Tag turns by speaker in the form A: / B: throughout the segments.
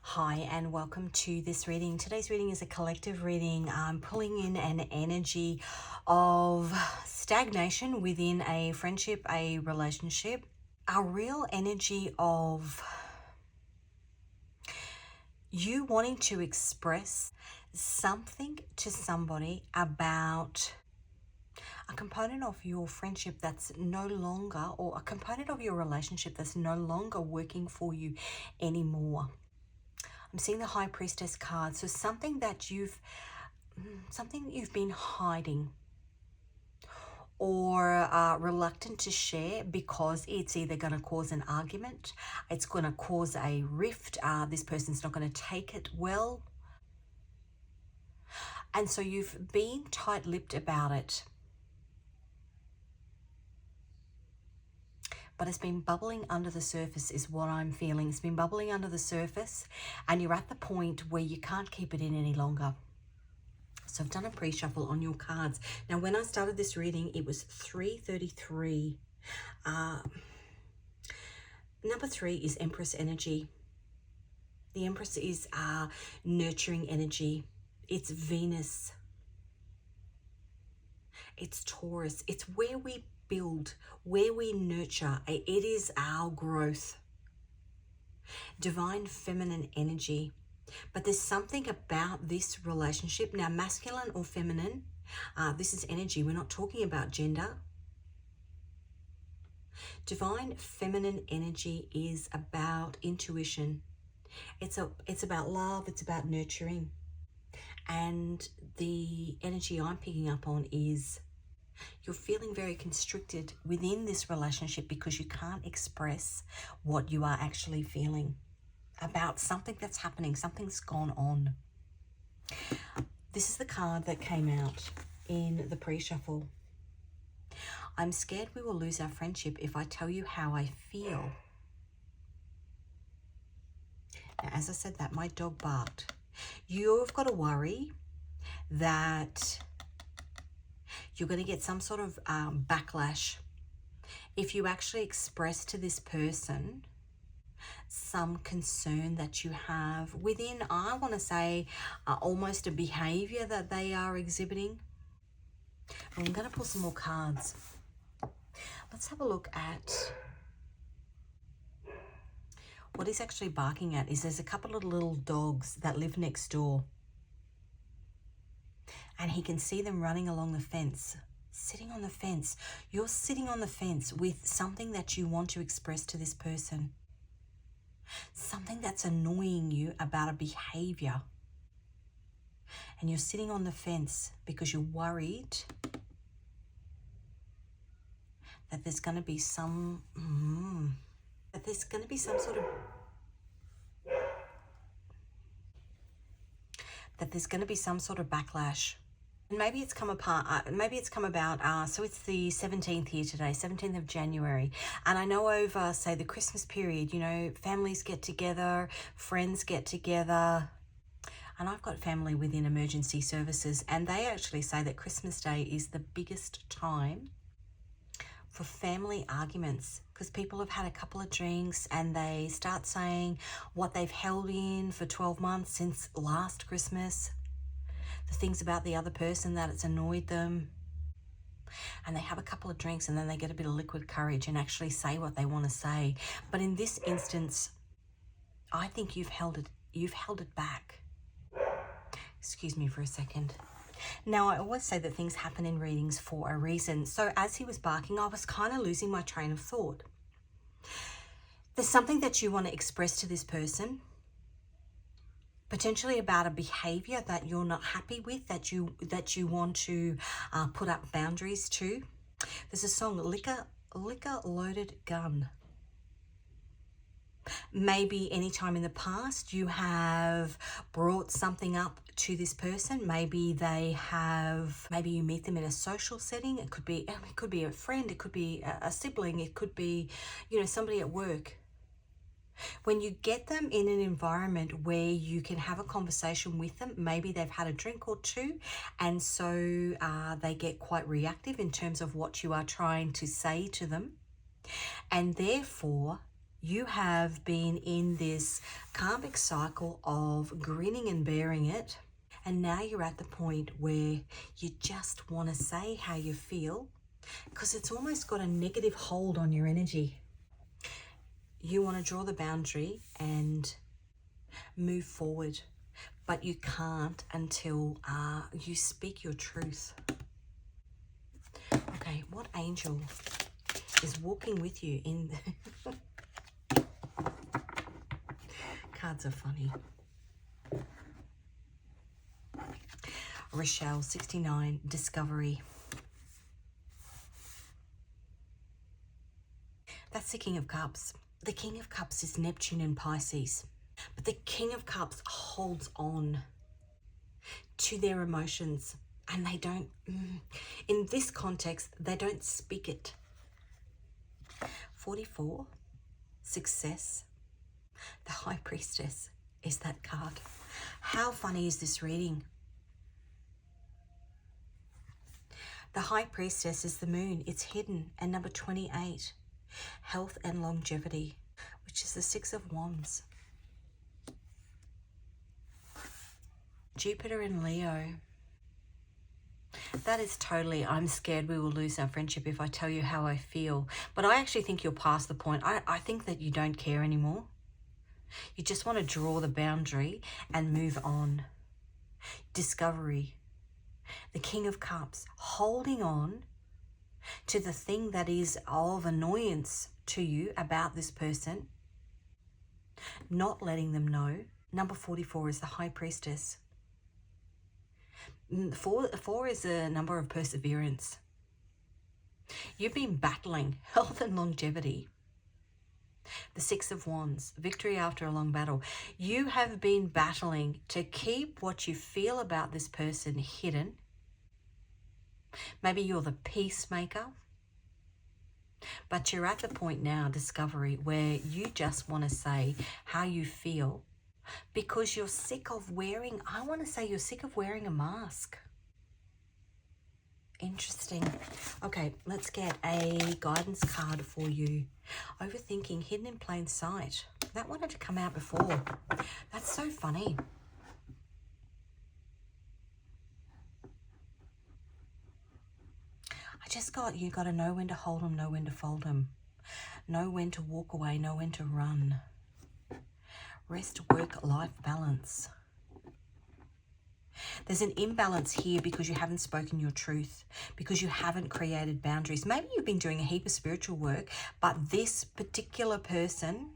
A: Hi and welcome to this reading. Today's reading is a collective reading. I'm pulling in an energy of stagnation within a friendship, a relationship, a real energy of you wanting to express something to somebody about a component of your friendship that's no longer, or a component of your relationship that's no longer working for you anymore. I'm seeing the High Priestess card. So something you've been hiding or reluctant to share because it's either going to cause an argument, it's going to cause a rift, this person's not going to take it well. And so you've been tight-lipped about it. But it's been bubbling under the surface is what I'm feeling. It's been bubbling under the surface and you're at the point where you can't keep it in any longer. So I've done a pre-shuffle on your cards. Now, when I started this reading, it was 3:33. Number 3 is Empress energy. The Empress is nurturing energy. It's Venus. It's Taurus. It's where we build, where we nurture. It is our growth. Divine feminine energy. But there's something about this relationship. Now, masculine or feminine, this is energy. We're not talking about gender. Divine feminine energy is about intuition. It's about love. It's about nurturing. And the energy I'm picking up on is you're feeling very constricted within this relationship because you can't express what you are actually feeling about something that's happening, something's gone on. This is the card that came out in the pre-shuffle. I'm scared we will lose our friendship if I tell you how I feel. Now, as I said that, my dog barked. You've got to worry that you're going to get some sort of backlash if you actually express to this person some concern that you have within, I want to say, almost a behavior that they are exhibiting. I'm going to pull some more cards. Let's have a look at what he's actually barking at. There's a couple of little dogs that live next door. And he can see them running along the fence, sitting on the fence. You're sitting on the fence with something that you want to express to this person. Something that's annoying you about a behavior. And you're sitting on the fence because you're worried that there's going to be some sort of backlash. And maybe it's come about, so it's the 17th here today, 17th of January. And I know over, say, the Christmas period, you know, families get together, friends get together. And I've got family within emergency services, and they actually say that Christmas Day is the biggest time for family arguments because people have had a couple of drinks and they start saying what they've held in for 12 months since last Christmas. The things about the other person that it's annoyed them, and they have a couple of drinks and then they get a bit of liquid courage and actually say what they want to say. But in this instance, I think you've held it back. Excuse me for a second. Now, I always say that things happen in readings for a reason. So as he was barking, I was kind of losing my train of thought. There's something that you want to express to this person, potentially about a behavior that you're not happy with, that you want to put up boundaries to. There's a song, Liquor Loaded Gun. Maybe any time in the past you have brought something up to this person. Maybe you meet them in a social setting. It could be a friend, it could be a sibling, it could be, you know, somebody at work. When you get them in an environment where you can have a conversation with them, maybe they've had a drink or two, and so they get quite reactive in terms of what you are trying to say to them. And therefore, You have been in this karmic cycle of grinning and bearing it. And now you're at the point where you just want to say how you feel, because it's almost got a negative hold on your energy. You want to draw the boundary and move forward, but you can't until you speak your truth. Okay, what angel is walking with you in cards are funny. Rochelle, 69, discovery. That's the King of Cups. The King of Cups is Neptune and Pisces. But the King of Cups holds on to their emotions, and they don't, in this context, they don't speak it. 44, success. The High Priestess is that card. How funny is this reading? The High Priestess is the moon. It's hidden. And number 28, health and longevity, which is the Six of Wands. Jupiter and Leo. That is totally, I'm scared we will lose our friendship if I tell you how I feel. But I actually think you're past the point. I think that you don't care anymore. You just want to draw the boundary and move on. Discovery. The King of Cups, holding on to the thing that is of annoyance to you about this person, not letting them know. Number 44 is the High Priestess. Four is a number of perseverance. You've been battling health and longevity. The Six of Wands, victory after a long battle. You have been battling to keep what you feel about this person hidden. Maybe you're the peacemaker, but you're at the point now, discovery, where you just want to say how you feel because you're sick of wearing, I want to say you're sick of wearing a mask. Interesting. Okay, let's get a guidance card for you. Overthinking, hidden in plain sight. That wanted to come out before. That's so funny. Just got, you got to know when to hold them, know when to fold them. Know when to walk away, know when to run. Rest, work, life balance. There's an imbalance here because you haven't spoken your truth, because you haven't created boundaries. Maybe you've been doing a heap of spiritual work, but this particular person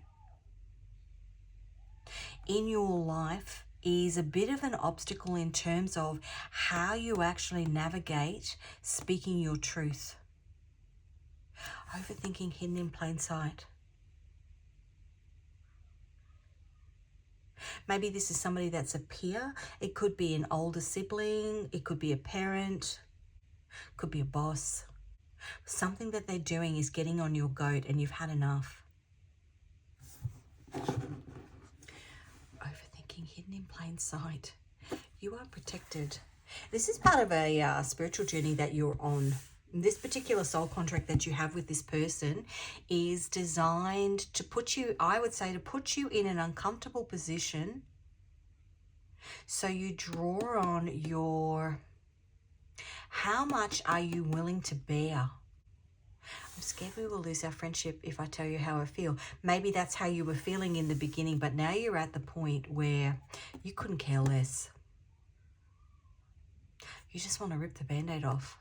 A: in your life is a bit of an obstacle in terms of how you actually navigate speaking your truth. Overthinking, hidden in plain sight. Maybe this is somebody that's a peer. It could be an older sibling. It could be a parent. It could be a boss. Something that they're doing is getting on your goat and you've had enough. Overthinking, hidden in plain sight. You are protected. This is part of a spiritual journey that you're on. This particular soul contract that you have with this person is designed to put you, I would say, to put you in an uncomfortable position. So you draw on your, how much are you willing to bear? I'm scared we will lose our friendship if I tell you how I feel. Maybe that's how you were feeling in the beginning, but now you're at the point where you couldn't care less. You just want to rip the Band-Aid off.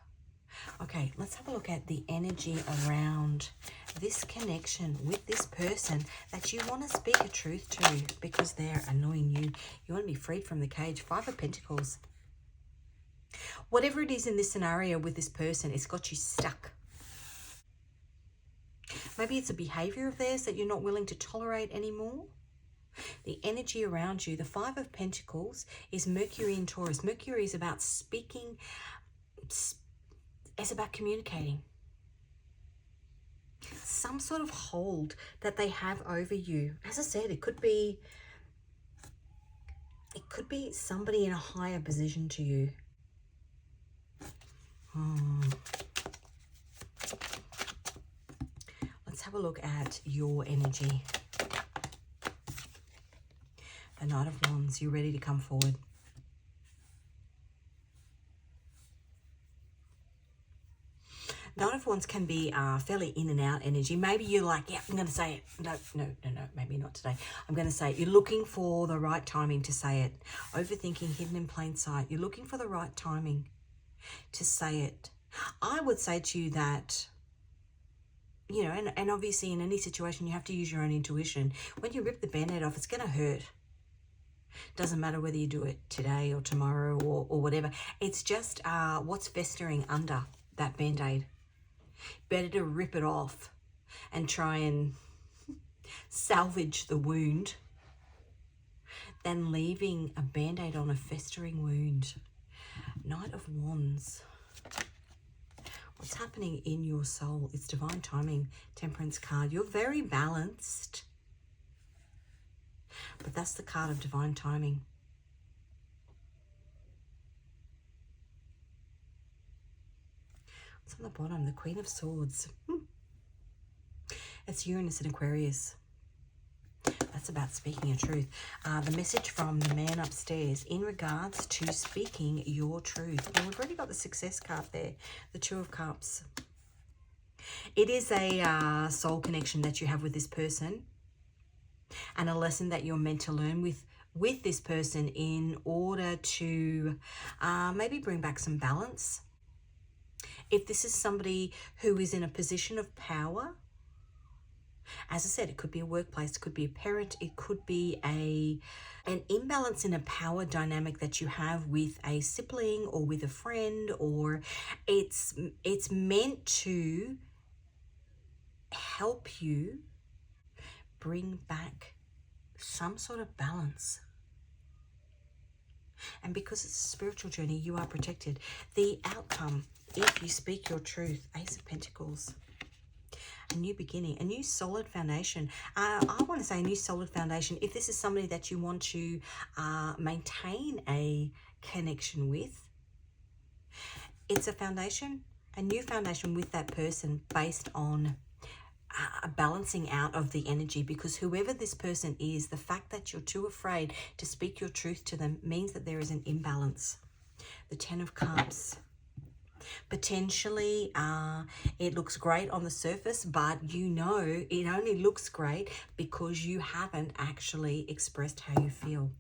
A: Okay, let's have a look at the energy around this connection with this person that you want to speak a truth to because they're annoying you. You want to be freed from the cage. Five of Pentacles. Whatever it is in this scenario with this person, it's got you stuck. Maybe it's a behavior of theirs that you're not willing to tolerate anymore. The energy around you, the Five of Pentacles, is Mercury in Taurus. Mercury is about speaking, it's about communicating. Some sort of hold that they have over you. As I said, it could be somebody in a higher position to you. Let's have have a look at your energy. The Knight of Wands, you're ready to come forward. Knight of Wands can be fairly in and out energy. Maybe you're like, yeah, I'm going to say it. No, maybe not today. I'm going to say it. You're looking for the right timing to say it. Overthinking, hidden in plain sight. You're looking for the right timing to say it. I would say to you that, you know, and obviously in any situation, you have to use your own intuition. When you rip the Band-Aid off, it's going to hurt. Doesn't matter whether you do it today or tomorrow or whatever. It's just what's festering under that Band-Aid. Better to rip it off and try and salvage the wound than leaving a Band-Aid on a festering wound. Knight of Wands. What's happening in your soul? It's divine timing. Temperance card. You're very balanced. But that's the card of divine timing. What's on the bottom? The Queen of Swords. It's Uranus and Aquarius. That's about speaking your truth. The message from the man upstairs in regards to speaking your truth. Well, we've already got the Success card there. The Two of Cups. It is a soul connection that you have with this person. And a lesson that you're meant to learn with this person in order to maybe bring back some balance. If this is somebody who is in a position of power, as I said, it could be a workplace, it could be a parent, it could be an imbalance in a power dynamic that you have with a sibling or with a friend, or it's meant to help you bring back some sort of balance. And because it's a spiritual journey, you are protected. The outcome, if you speak your truth, Ace of Pentacles. A new beginning, a new solid foundation. I want to say a new solid foundation. If this is somebody that you want to maintain a connection with, it's a foundation, a new foundation with that person based on a balancing out of the energy, because whoever this person is, the fact that you're too afraid to speak your truth to them means that there is an imbalance. The Ten of Cups. Potentially, it looks great on the surface, but you know it only looks great because you haven't actually expressed how you feel.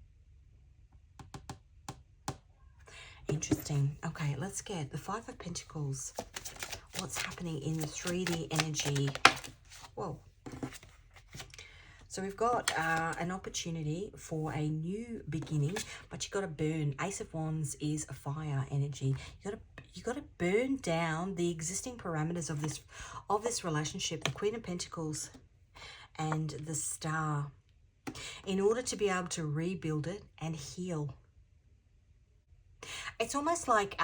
A: Interesting. Okay, let's get the Five of Pentacles. What's happening in the 3D energy? Whoa. So we've got an opportunity for a new beginning, but you got to burn. Ace of Wands is a fire energy. You got to burn down the existing parameters of this relationship. The Queen of Pentacles and the Star, in order to be able to rebuild it and heal. It's almost like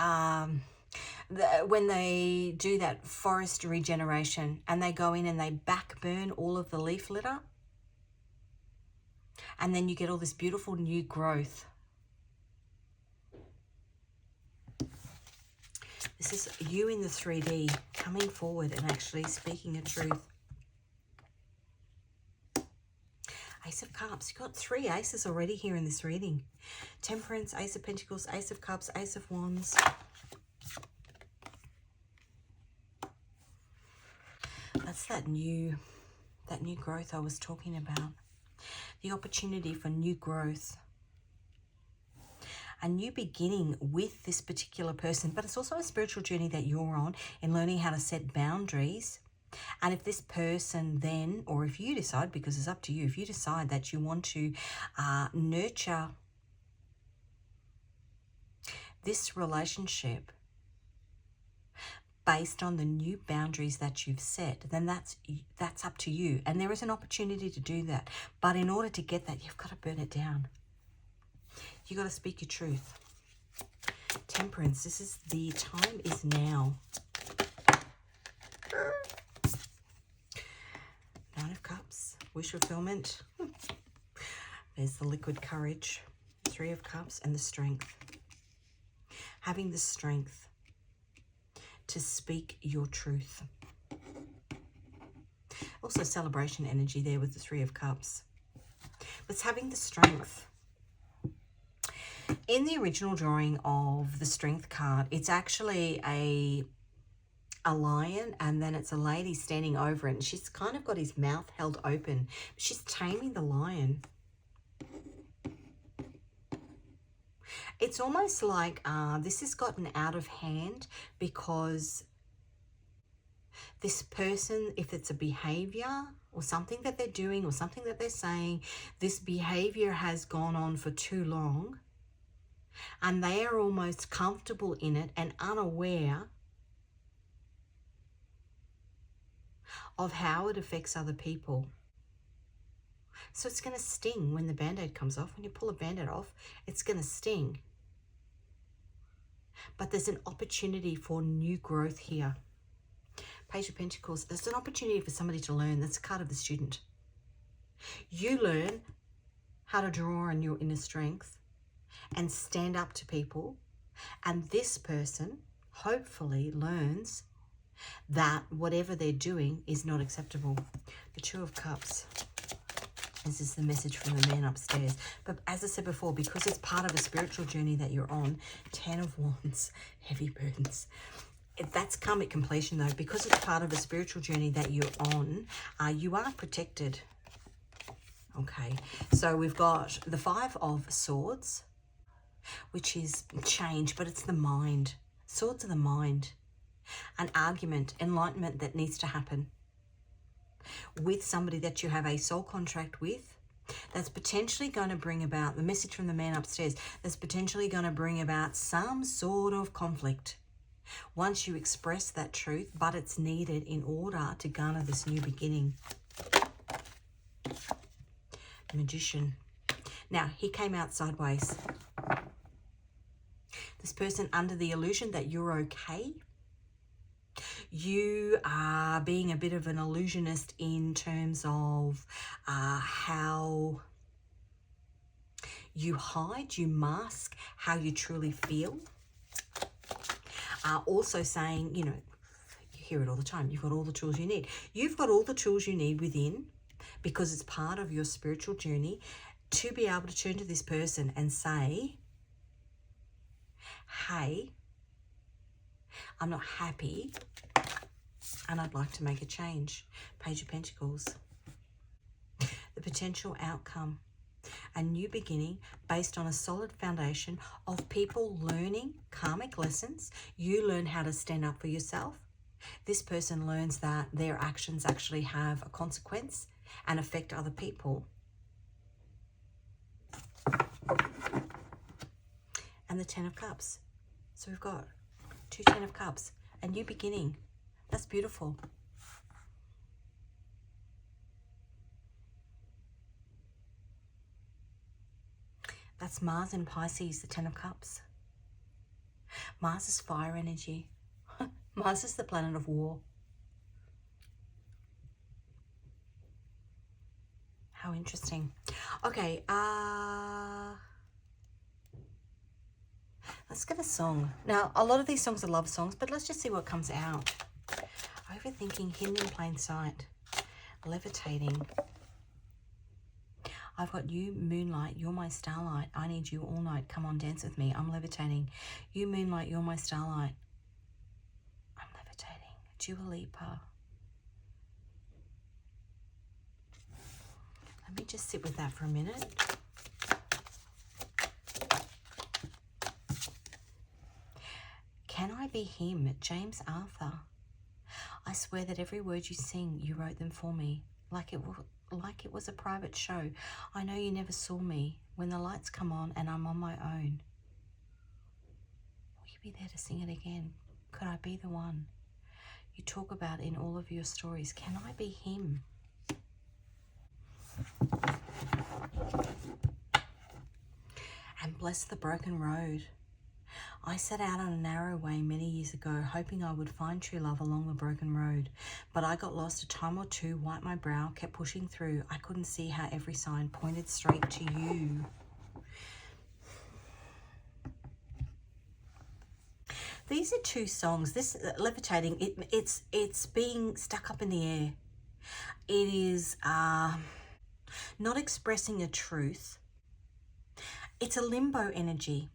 A: when they do that forest regeneration and they go in and they back burn all of the leaf litter. And then you get all this beautiful new growth. This is you in the 3D coming forward and actually speaking a truth. Ace of Cups. You've got 3 aces already here in this reading. Temperance, Ace of Pentacles, Ace of Cups, Ace of Wands. That's that new growth I was talking about. The opportunity for new growth. A new beginning with this particular person, but it's also a spiritual journey that you're on in learning how to set boundaries. And if this person then, or if you decide, because it's up to you, if you decide that you want to nurture this relationship based on the new boundaries that you've set, then that's up to you. And there is an opportunity to do that. But in order to get that, you've got to burn it down. You've got to speak your truth. Temperance, this is the time is now. Nine of Cups, wish fulfillment. There's the liquid courage. 3 of Cups and the strength. Having the strength to speak your truth. Also celebration energy there with the Three of Cups. It's having the strength. In the original drawing of the Strength card, it's actually a lion, and then it's a lady standing over it, and she's kind of got his mouth held open. She's taming the lion. It's almost like this has gotten out of hand because this person, if it's a behavior or something that they're doing or something that they're saying, this behavior has gone on for too long, and they are almost comfortable in it and unaware of how it affects other people. So it's going to sting when the Band-Aid comes off. When you pull a Band-Aid off, it's going to sting. But there's an opportunity for new growth here. Page of Pentacles, there's an opportunity for somebody to learn. That's a card of the student. You learn how to draw on your inner strength and stand up to people. And this person hopefully learns that whatever they're doing is not acceptable. The Two of Cups. This is the message from the man upstairs. But as I said before, because it's part of a spiritual journey that you're on, 10 of Wands, heavy burdens. That's karmic completion though. Because it's part of a spiritual journey that you're on, you are protected. Okay, so we've got the Five of Swords, which is change, but it's the mind. Swords are the mind. An argument, enlightenment that needs to happen with somebody that you have a soul contract with, that's potentially going to bring about, the message from the man upstairs, that's potentially going to bring about some sort of conflict once you express that truth, but it's needed in order to garner this new beginning. Magician. Now, he came out sideways. This person under the illusion that you're okay. You are being a bit of an illusionist in terms of how you hide, you mask how you truly feel. Also saying, you know, you hear it all the time, you've got all the tools you need. You've got all the tools you need within, because it's part of your spiritual journey, to be able to turn to this person and say, hey, I'm not happy and I'd like to make a change. Page of Pentacles. The potential outcome. A new beginning based on a solid foundation of people learning karmic lessons. You learn how to stand up for yourself. This person learns that their actions actually have a consequence and affect other people. And the Ten of Cups. So we've got two Ten of Cups. A new beginning. That's beautiful. That's Mars and Pisces, the Ten of Cups. Mars is fire energy. Mars is the planet of war. How interesting. Okay, let's get a song. Now, a lot of these songs are love songs, but let's just see what comes out. Overthinking, hidden in plain sight. Levitating. I've got you, moonlight, you're my starlight. I need you all night. Come on, dance with me. I'm levitating. You, moonlight, you're my starlight. I'm levitating. Dua Lipa. Let me just sit with that for a minute. Can I be him? James Arthur. I swear that every word you sing, you wrote them for me. Like it was a private show. I know you never saw me. When the lights come on and I'm on my own, will you be there to sing it again? Could I be the one you talk about in all of your stories? Can I be him? And bless the broken road. I set out on a narrow way many years ago, hoping I would find true love along the broken road. But I got lost a time or two, wiped my brow, kept pushing through. I couldn't see how every sign pointed straight to you. These are two songs. This levitating, it's being stuck up in the air. It is not expressing a truth. It's a limbo energy.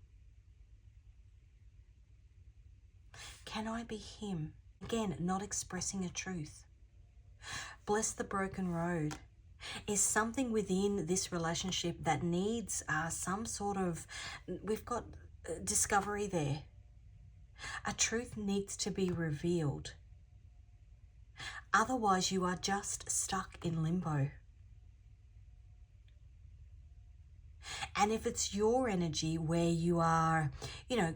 A: Can I be him? Again, not expressing a truth. Bless the broken road. Is something within this relationship that needs some sort of, we've got discovery there. A truth needs to be revealed. Otherwise, you are just stuck in limbo. And if it's your energy where you are,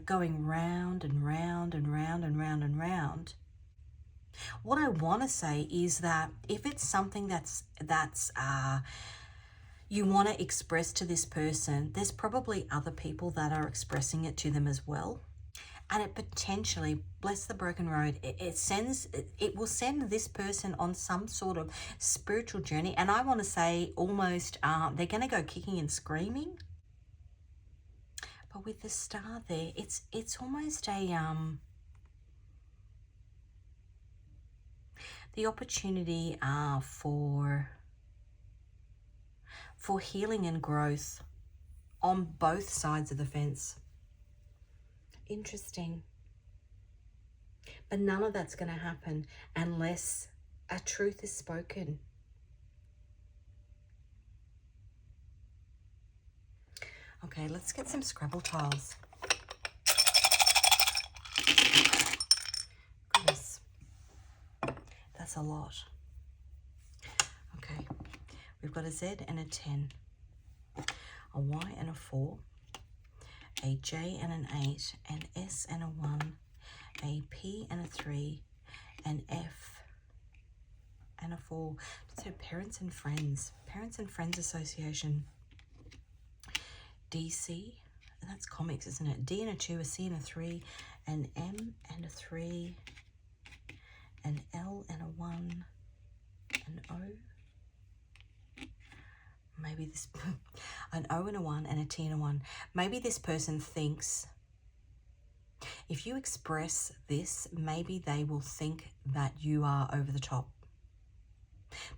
A: going round and round and round and round and round, what I want to say is that if it's something that's you want to express to this person, there's probably other people that are expressing it to them as well. And it potentially, bless the broken road, it will send this person on some sort of spiritual journey. And I want to say almost they're going to go kicking and screaming. But with the star there, it's almost the opportunity for healing and growth on both sides of the fence. Interesting. But none of that's going to happen unless a truth is spoken. Okay, let's get some Scrabble tiles. Goodness, that's a lot. Okay, we've got a Z and a 10, a Y and a 4, a J and an 8, an S and a 1, a P and a 3, an F and a 4. So Parents and Friends Association. DC, that's comics, isn't it? D and a 2, a C and a 3, an M and a 3, an L and a 1, an O. Maybe this, an O and a 1 and a T and a 1. Maybe this person thinks, if you express this, maybe they will think that you are over the top.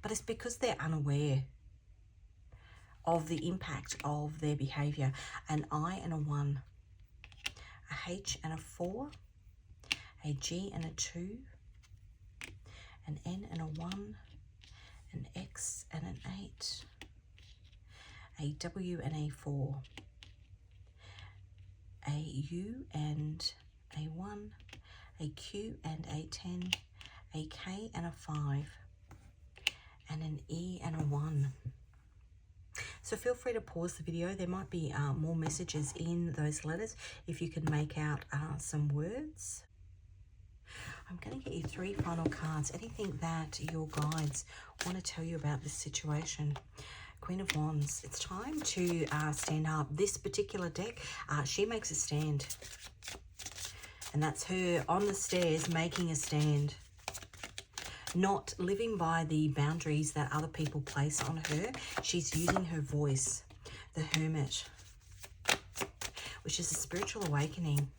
A: But it's because they're unaware of the impact of their behavior. An I and a 1, a H and a 4, a G and a 2, an N and a 1, an X and an 8, a W and a 4, a U and a 1, a Q and a 10, a K and a 5, and an E and a 1. So feel free to pause the video. There might be more messages in those letters if you can make out some words. I'm going to get you 3 final cards. Anything that your guides want to tell you about this situation. Queen of Wands. It's time to stand up. This particular deck, she makes a stand. And that's her on the stairs making a stand. Not living by the boundaries that other people place on her. She's using her voice. The Hermit, which is a spiritual awakening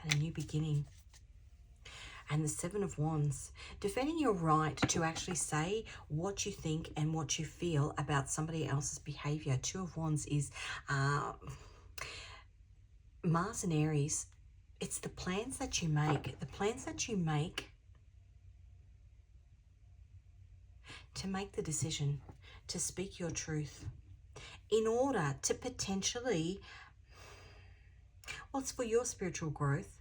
A: and a new beginning. And the Seven of Wands, defending your right to actually say what you think and what you feel about somebody else's behavior. Two of Wands is Mars and Aries. It's the plans that you make. The plans that you make to make the decision, to speak your truth in order to potentially, well, it's for your spiritual growth,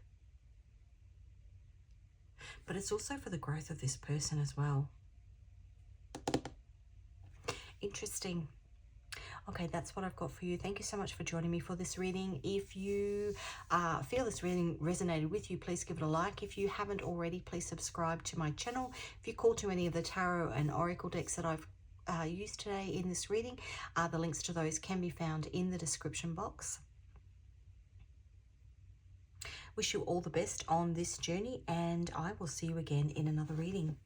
A: but it's also for the growth of this person as well. Interesting. Okay, that's what I've got for you. Thank you so much for joining me for this reading. If you feel this reading resonated with you, please give it a like. If you haven't already, please subscribe to my channel. If you call to any of the tarot and oracle decks that I've used today in this reading, the links to those can be found in the description box. Wish you all the best on this journey, and I will see you again in another reading.